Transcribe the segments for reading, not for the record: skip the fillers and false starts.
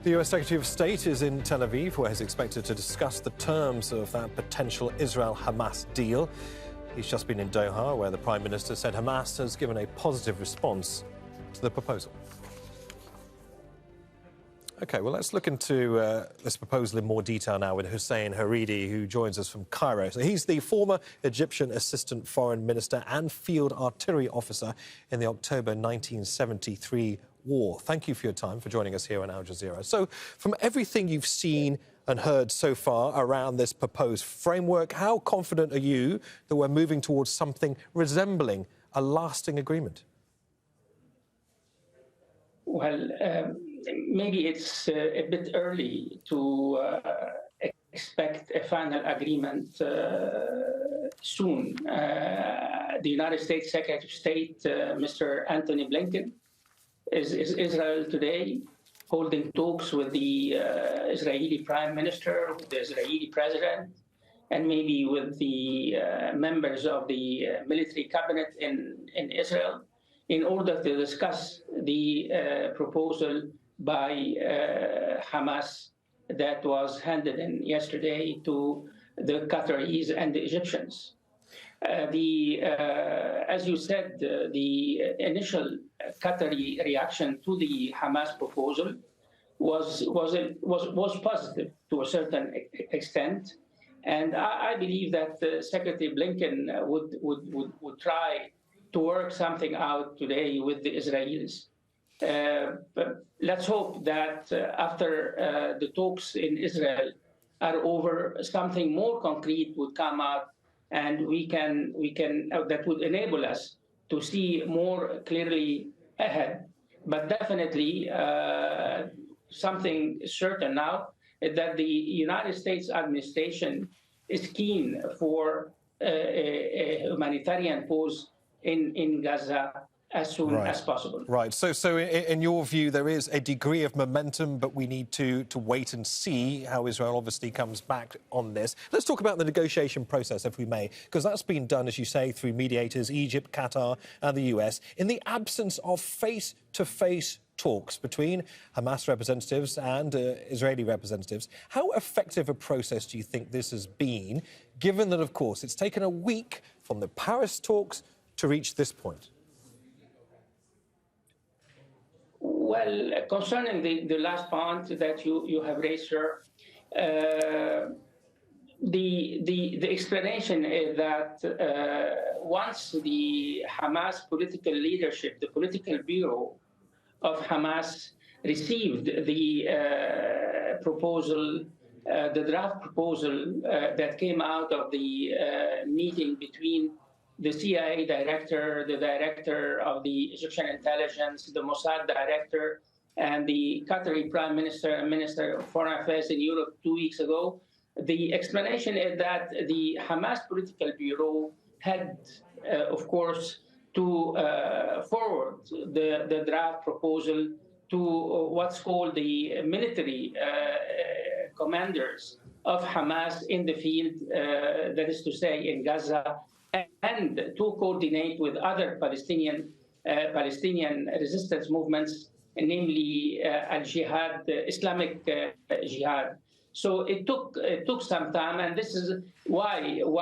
The US Secretary of State is in Tel Aviv, where he's expected to discuss the terms of that potential Israel-Hamas deal. He's just been in Doha, where the Prime Minister said Hamas has given a positive response to the proposal. OK, well, let's look into this proposal in more detail now with Hussein Haridi, who joins us from Cairo. So he's the former Egyptian Assistant Foreign Minister and Field Artillery Officer in the October 1973 war. Thank you for your time, for joining us here on Al Jazeera. So from everything you've seen and heard so far around this proposed framework, how confident are you that we're moving towards something resembling a lasting agreement? Well, maybe it's a bit early to expect a final agreement soon. The United States Secretary of State, Mr. Anthony Blinken, is Israel today, holding talks with the Israeli Prime Minister, with the Israeli President, and maybe with the members of the military cabinet in Israel, in order to discuss the proposal by Hamas that was handed in yesterday to the Qataris and the Egyptians. As you said, the initial Qatari reaction to the Hamas proposal was positive to a certain extent, and I believe that Secretary Blinken would try to work something out today with the Israelis. But let's hope that after the talks in Israel are over, something more concrete would come out, and we can that would enable us to see more clearly ahead. But definitely, something certain now is that the United States administration is keen for a humanitarian pause in Gaza as soon as possible. Right. So in your view, there is a degree of momentum, but we need to wait and see how Israel obviously comes back on this. Let's talk about the negotiation process, if we may, because that's been done, as you say, through mediators, Egypt, Qatar and the US, in the absence of face-to-face talks between Hamas representatives and Israeli representatives. How effective a process do you think this has been, given that, of course, it's taken a week from the Paris talks to reach this point? Well, concerning the last point that you have raised, sir, the explanation is that once the Hamas political leadership, the political bureau of Hamas, received the proposal, the draft proposal that came out of the meeting between the CIA director, the director of the Egyptian intelligence, the Mossad director, and the Qatari Prime Minister and Minister of Foreign Affairs in Europe 2 weeks ago. The explanation is that the Hamas Political Bureau had, of course, to forward the draft proposal to what's called the military commanders of Hamas in the field, that is to say in Gaza, and to coordinate with other Palestinian resistance movements, namely al-Jihad, Islamic Jihad. So it took some time, and this is why the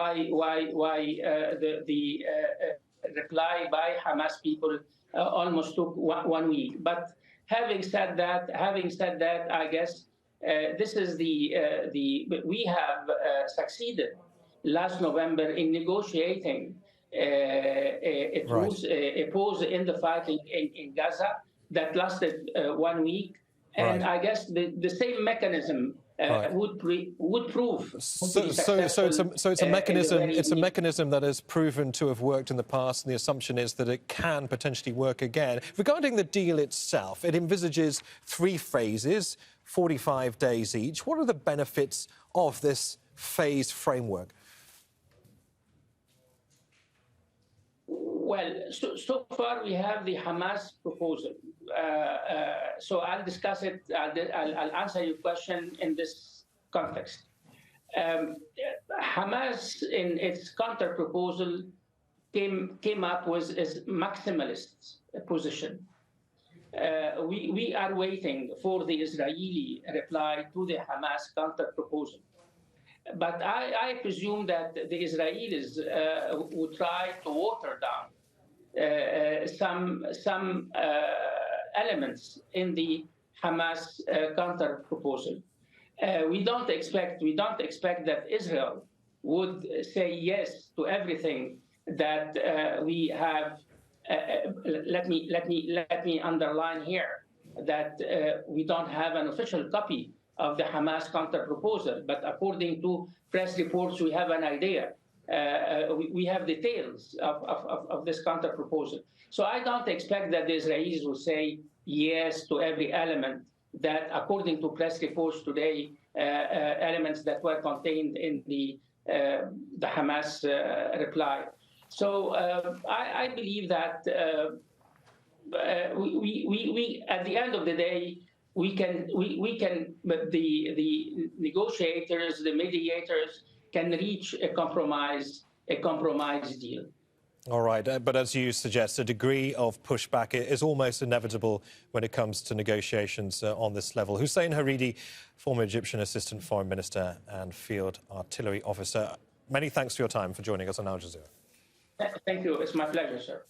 reply by Hamas people almost took 1 week. But having said that, I guess this is we have succeeded last November in negotiating a truce, a pause in the fighting in Gaza that lasted 1 week, and I guess the same mechanism would prove. So it's a mechanism. It's a mechanism that has proven to have worked in the past, and the assumption is that it can potentially work again. Regarding the deal itself, it envisages 3 phases, 45 days each. What are the benefits of this phased framework? Well, so far we have the Hamas proposal. So I'll discuss it. I'll answer your question in this context. Hamas, in its counterproposal, came up with its maximalist position. we are waiting for the Israeli reply to the Hamas counterproposal. But I presume that the Israelis would try to water down some elements in the Hamas counterproposal. We don't expect that Israel would say yes to everything that we have. Let me underline here that we don't have an official copy of the Hamas counterproposal, but according to press reports, we have an idea. We have details of this counterproposal. So I don't expect that the Israelis will say yes to every element that, according to press reports today, elements that were contained in the Hamas reply. So I believe that we at the end of the day, the negotiators, the mediators can reach a compromise deal. All right, but as you suggest, a degree of pushback is almost inevitable when it comes to negotiations on this level. Hussein Haridi, former Egyptian Assistant Foreign Minister and Field Artillery Officer, many thanks for your time for joining us on Al Jazeera. Thank you. It's my pleasure, sir.